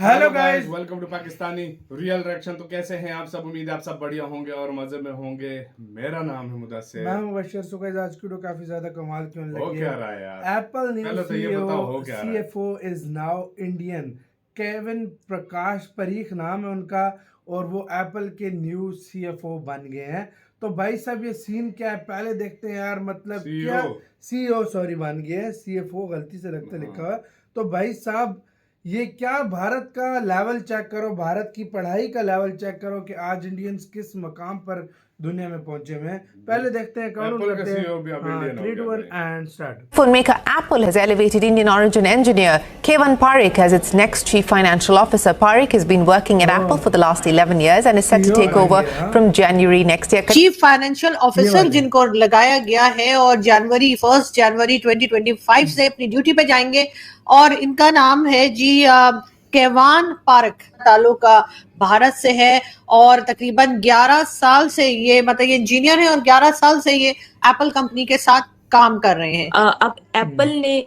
Hello guys, welcome to Pakistani real reaction. तो कैसे हैं आप सब? उम्मीद है आप सब बढ़िया होंगे और मजे में होंगे। मेरा नाम है मुदस्सिर, मैं हूं बशीर। सो गाइस, आज की वीडियो काफी ज्यादा कमाल की होने हो लगी क्या है। रहा है यार? एप्पल न्यू पहले तो ये बताओ हो क्या रहा है? CFO is now Indian. Kevin Prakash Parikh नाम है उनका और वो एप्पल के न्यू CFO बन गए हैं। तो भाई साहब, ये सीन क्या है पहले देखते हैं यार। मतलब क्या CEO सॉरी बन गए हैं, CFO गलती से लिखा हुआ। तो भाई साहब, ये क्या भारत का लेवल चेक करो, भारत की पढ़ाई का लेवल चेक करो कि आज इंडियंस किस मकाम पर दुनिया में पहुंचे हुए हैं। पहले देखते हैं कौन करते हैं। हाँ, 3, 2, 1 and start. Phone maker Apple has elevated Indian origin engineer Kevan Parikh as its next chief financial officer. Parikh has been working at Apple for the last 11 years and is set to take over from January next year. Chief financial officer जिनको लगाया गया है और जनवरी 2025 से अपनी duty पे जाएंगे और इनका नाम है जी केवान पारिक। ताल्लुका भारत से है और तकरीबन 11 साल से ये ये इंजीनियर है और 11 साल से ये एप्पल कंपनी के साथ काम कर रहे हैं। अब एप्पल ने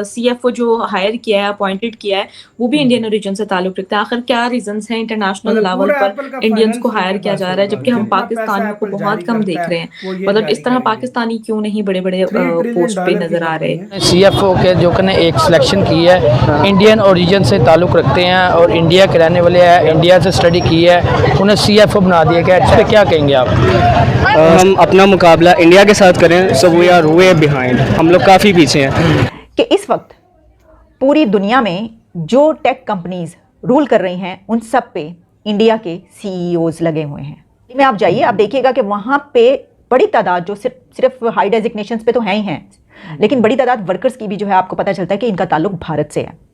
CFO जो हायर किया है, अपॉइंटेड किया है, वो भी इंडियन ओरिजिन से ताल्लुक रखता है। आखिर क्या रीजंस हैं इंटरनेशनल लेवल पर इंडियंस को हायर किया जा रहा है जबकि हम पाकिस्तानियों को बहुत कम देख रहे हैं? मतलब इस तरह पाकिस्तानी क्यों नहीं बड़े बड़े पोस्ट पे नजर आ रहे? CFO के जो ने एक सिलेक्शन की है, इंडियन ओरिजिन से ताल्लुक रखते हैं और इंडिया के रहने वाले हैं, इंडिया से स्टडी की है, उन्हें CFO बना दिया गया। इस पर क्या कहेंगे आप? हम अपना मुकाबला इंडिया के साथ करें so we are way behind, हम लोग काफ़ी पीछे हैं। कि इस वक्त पूरी दुनिया में जो टेक कंपनीज रूल कर रही हैं उन सब पे इंडिया के CEOs लगे हुए हैं। में आप जाइए, आप देखिएगा कि वहाँ पे बड़ी तादाद जो सिर्फ हाई डेजिग्नेशंस पे तो हैं ही हैं, लेकिन बड़ी तादाद वर्कर्स की भी जो है आपको पता चलता है कि इनका ताल्लुक भारत से है।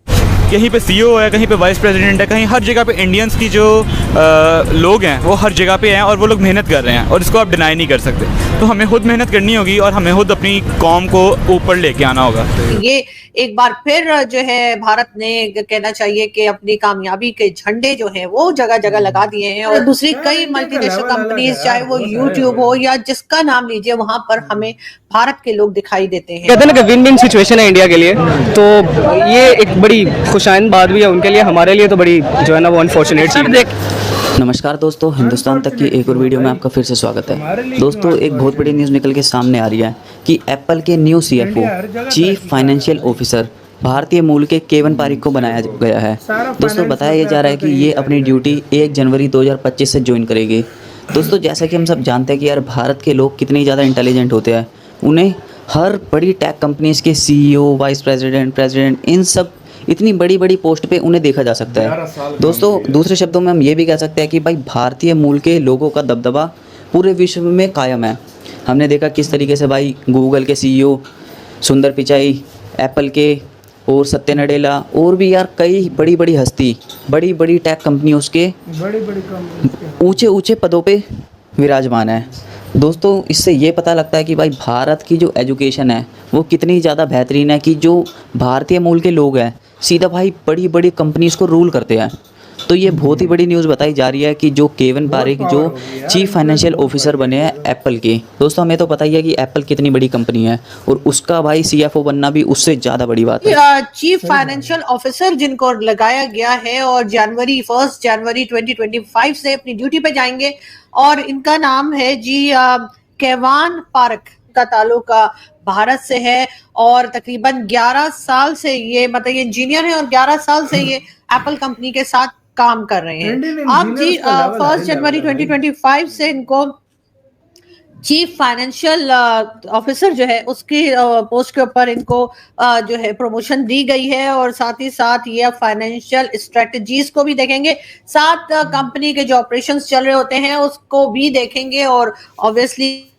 कहीं पे CEO है, कहीं पे वाइस प्रेसिडेंट है, कहीं हर जगह पे इंडियंस की जो लोग हैं वो हर जगह पे हैं और वो लोग मेहनत कर रहे हैं और इसको आप डिनाई नहीं कर सकते। तो हमें खुद मेहनत करनी होगी और हमें खुद अपनी कौम को ऊपर लेके आना होगा। ये एक बार फिर जो है भारत ने कहना चाहिए कि अपनी कामयाबी के झंडे जो है वो जगह जगह लगा दिए हैं और दूसरी कई मल्टीनेशनल कंपनीज, चाहे वो YouTube हो या जिसका नाम लीजिए, वहां पर हमें भारत के लोग दिखाई देते हैं। कहते हैं ना कि विन विन सिचुएशन है इंडिया के लिए, तो ये एक बड़ी खुशाइन बात भी है उनके लिए, हमारे लिए तो बड़ी जो है ना वो अनफॉर्चुनेट चीज़ है। नमस्कार दोस्तों, हिंदुस्तान तक की एक और वीडियो में आपका फिर से स्वागत है। दोस्तों, एक बहुत बड़ी न्यूज़ निकल के सामने आ रही है कि एप्पल के new CFO chief financial officer भारतीय मूल के केवन पारिक को बनाया गया है। दोस्तों, बताया जा रहा है कि ये अपनी ड्यूटी 1 जनवरी 2025 से ज्वाइन करेगी। दोस्तों, जैसा कि हम सब जानते हैं कि यार भारत के लोग कितने ज़्यादा इंटेलिजेंट होते हैं, उन्हें हर बड़ी टेक कंपनीज़ के CEO, वाइस प्रेसिडेंट, इन सब इतनी बड़ी बड़ी पोस्ट पे उन्हें देखा जा सकता है। दोस्तों, दूसरे शब्दों में हम ये भी कह सकते हैं कि भाई भारतीय मूल के लोगों का दबदबा पूरे विश्व में कायम है। हमने देखा किस तरीके से भाई गूगल के CEO सुंदर पिचाई, एप्पल के और सत्य नडेला और भी यार कई बड़ी बड़ी हस्ती, बड़ी बड़ी टेक कंपनियों के ऊंचे ऊंचे पदों पे विराजमान है। दोस्तों, इससे ये पता लगता है कि भाई भारत की जो एजुकेशन है वो कितनी ज़्यादा बेहतरीन है कि जो भारतीय मूल के लोग हैं सीधा भाई बड़ी बड़ी कंपनीज़ को रूल करते हैं। तो ये बहुत ही बड़ी न्यूज़ बताई जा रही है कि जो केवन पारिक जो चीफ फाइनेंशियल ऑफिसर बने हैं एप्पल के। दोस्तों, हमें तो पता ही है कि एप्पल कितनी बड़ी कंपनी है और उसका भाई CFO बनना भी उससे ज़्यादा बड़ी बात है। चीफ फाइनेंशियल ऑफिसर जिनको लगाया गया है और जनवरी 2025 से अपनी ड्यूटी पे जाएंगे और इनका नाम है जी केवान पारिक। का ताल्लुका भारत से है और तकरीबन 11 साल से ये इंजीनियर है और 11 साल से ये एप्पल कंपनी के साथ काम कर रहे हैं। अब जी 1 जनवरी 2025 से इनको चीफ फाइनेंशियल ऑफिसर जो है उसकी पोस्ट के ऊपर इनको जो है प्रमोशन दी गई है और साथ ही साथ ये फाइनेंशियल स्ट्रेटजीज को भी देखेंगे, साथ कंपनी के जो ऑपरेशंस चल रहे होते हैं उसको भी देखेंगे और ऑब्वियसली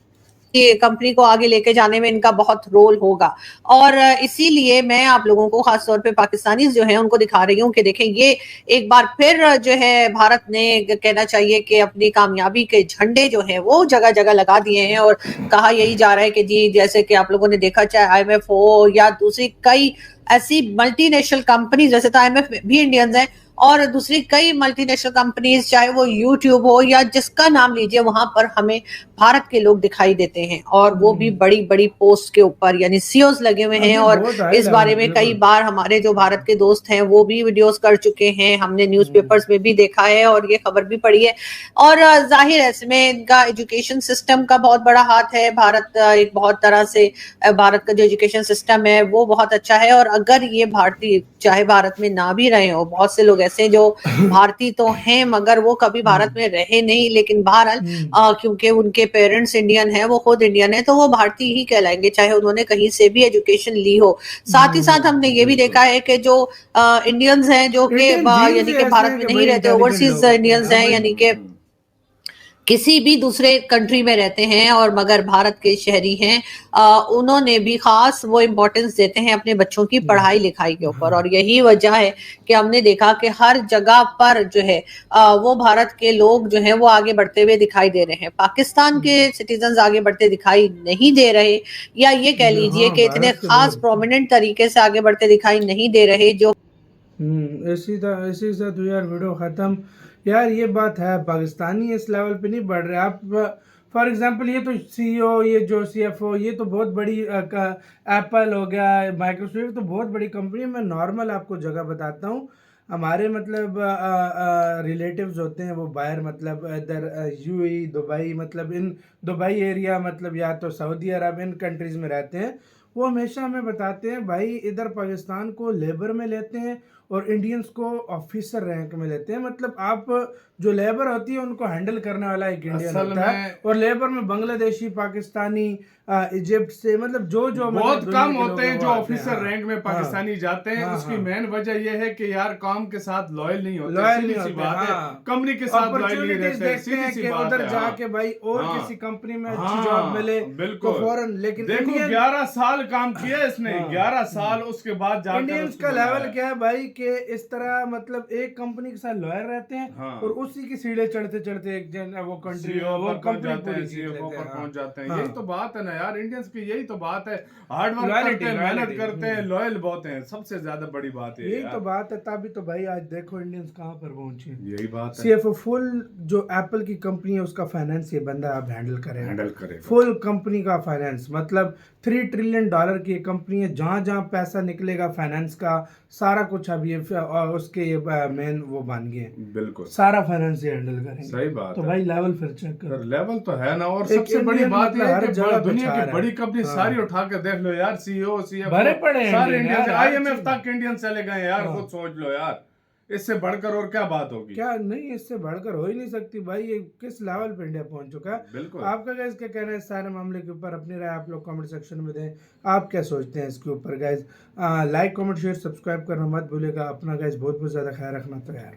कंपनी को आगे लेके जाने में इनका बहुत रोल होगा। और इसीलिए मैं आप लोगों को खासतौर पे पाकिस्तानी जो है उनको दिखा रही हूँ कि देखें, ये एक बार फिर जो है भारत ने कहना चाहिए कि अपनी कामयाबी के झंडे जो है वो जगह जगह लगा दिए हैं और कहा यही जा रहा है कि जी जैसे कि आप लोगों ने देखा, चाहे IMF हो या दूसरी कई ऐसी मल्टीनेशनल कंपनी, जैसे तो IMF भी इंडियंस हैं और दूसरी कई मल्टीनेशनल कंपनीज, चाहे वो यूट्यूब हो या जिसका नाम लीजिए, वहां पर हमें भारत के लोग दिखाई देते हैं और वो भी बड़ी बड़ी पोस्ट के ऊपर, यानी सीईओज लगे हुए हैं। और इस बारे में कई बार हमारे जो भारत के दोस्त हैं वो भी वीडियोस कर चुके हैं, हमने न्यूज़पेपर्स में भी देखा है और ये खबर भी पढ़ी है। और जाहिर है इसमें इनका एजुकेशन सिस्टम का बहुत बड़ा हाथ है। भारत एक बहुत तरह से, भारत का जो एजुकेशन सिस्टम है वो बहुत अच्छा है। और अगर ये भारतीय चाहे भारत में ना भी रहे हो, बहुत से लोग ऐसे हैं जो भारतीय तो हैं मगर वो कभी भारत में रहे नहीं, लेकिन बहरहाल क्योंकि उनके पेरेंट्स इंडियन है, वो खुद इंडियन है, तो वो भारतीय ही कहलाएंगे चाहे उन्होंने कहीं से भी एजुकेशन ली हो। साथ ही साथ हमने ये भी देखा है कि जो इंडियंस हैं जो कि यानी कि भारत में नहीं रहते, ओवरसीज इंडियंस हैं, यानी कि किसी भी दूसरे कंट्री में रहते हैं और मगर भारत के शहरी हैं, उन्होंने भी खास वो इम्पोर्टेंस देते हैं अपने बच्चों की पढ़ाई लिखाई के ऊपर। और यही वजह है कि हमने देखा कि हर जगह पर जो है वो भारत के लोग जो हैं वो आगे बढ़ते हुए दिखाई दे रहे हैं। पाकिस्तान के सिटीजन्स आगे बढ़ते दिखाई नहीं दे रहे, या ये कह लीजिए कि इतने खास प्रोमिनेंट तरीके से आगे बढ़ते दिखाई नहीं दे रहे। जो इसी से तो यार वीडियो ख़त्म। यार ये बात है, पाकिस्तानी इस लेवल पे नहीं बढ़ रहे। आप फॉर एग्जांपल ये तो सीईओ, ये जो सीएफओ, ये तो बहुत बड़ी एप्पल हो गया, माइक्रोसॉफ्ट, तो बहुत बड़ी कंपनी है। मैं नॉर्मल आपको जगह बताता हूँ। हमारे मतलब रिलेटिव्स होते हैं वो बाहर, मतलब इधर यूएई, दुबई, मतलब इन दुबई एरिया, मतलब या तो सऊदी अरब, इन कंट्रीज़ में रहते हैं। वो हमेशा हमें बताते हैं भाई इधर पाकिस्तान को लेबर में लेते हैं और इंडियंस को ऑफिसर रैंक में लेते हैं। मतलब आप जो लेबर होती है उनको हैंडल करने वाला एक इंडियन होता है, और लेबर में बांग्लादेशी, पाकिस्तानी, इजिप्ट से, मतलब जो बहुत कम होते हैं जो ऑफिसर रैंक में पाकिस्तानी जाते हैं। उसकी मेन वजह यह है कि यार काम के साथ लॉयल नहीं होते, कंपनी के साथ लॉयल नहीं रहते, उधर जाके भाई और किसी कंपनी में अच्छी जॉब मिले तो फौरन। लेकिन देखो 11 साल काम किया इसने, 11 साल, उसके बाद जाकर इंडियंस का लेवल क्या है भाई कि इस तरह मतलब एक कंपनी के साथ लॉयल रहते हैं और उसी की सीढ़े चढ़ते चढ़ते एक जन वो कंट्री वो कंपनी पहुंच जाते हैं। यही तो बात है ना यार, इंडियंस की यही तो बात है, हार्ड वर्क करते हैं, मेहनत करते हैं, लॉयल बहुत हैं, सबसे ज्यादा बड़ी बात है। यही तो बात है, तभी तो भाई आज देखो इंडियंस कहाँ पर पहुंचे। यही बात है। सीएफओ फुल जो एप्पल की कंपनी है उसका फाइनेंस ये बंदा आप हैंडल करेगा, फुल कंपनी का फाइनेंस। मतलब $3 ट्रिलियन की कंपनी है, जहाँ जहाँ पैसा निकलेगा फाइनेंस का सारा कुछ अब ये उसके ये मेन वो बन गए, बिल्कुल सारा फाइनेंस ये हैंडल करेंगे। सही बात तो है भाई लेवल फिर चेक करो, लेवल तो है ना। और सबसे बड़ी बात यह है कि दुनिया की बड़ी कंपनी सारी उठा के देख लो यार, सीईओ, सीएफओ भरे पड़े सारे इंडियन, आईएमएफ तक इंडियन चले गए यार, खुद सोच लो यार, इससे बढ़कर और क्या बात होगी? क्या नहीं, इससे बढ़कर हो ही नहीं सकती भाई। ये किस लेवल पे इंडिया पहुंच चुका है। बिल्कुल। आपका गाइस क्या कहना है इस सारे मामले के ऊपर? अपनी राय आप लोग कमेंट सेक्शन में दें, आप क्या सोचते हैं इसके ऊपर guys. Like, comment, share, subscribe करना मत भूलिएगा। अपना गाइस बहुत बहुत ज्यादा ख्याल रखना। तो यार